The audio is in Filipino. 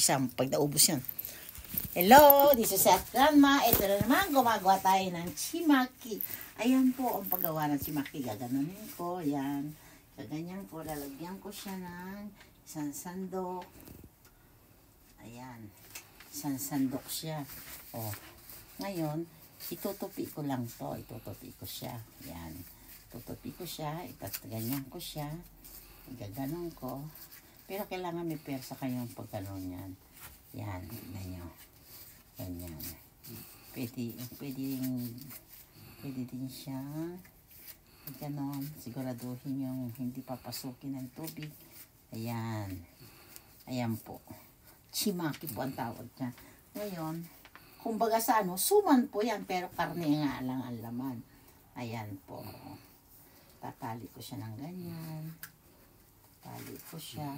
siya pag naubos yan. Hello, this is Seth Grandma. Ito na naman, gumagawa tayo ng chimaki. Ayan po ang paggawa ng chimaki. Gaganunin ko, yan. Gaganyan ko, lalagyan ko siya ng isang sandok. Ayan, isang sandok siya. O, ngayon, itutupi ko lang to. Itutupi ko siya. Yan, tutupi ko siya. Ganyan ko siya. Gaganon ko. Pero kailangan may persa kayong pagganon yan. Yan, ganyan nyo. Ganyan. Pwede din siya. Ganon. Siguraduhin yung hindi papasukin ng tubig. Ayan. Ayan po. Chimaki po ang tawag niya. Ngayon, kumbaga sa suman po yan, pero karne nga lang ang laman. Ayan po. Tatali ko siya ng ganyan. Tali ko siya.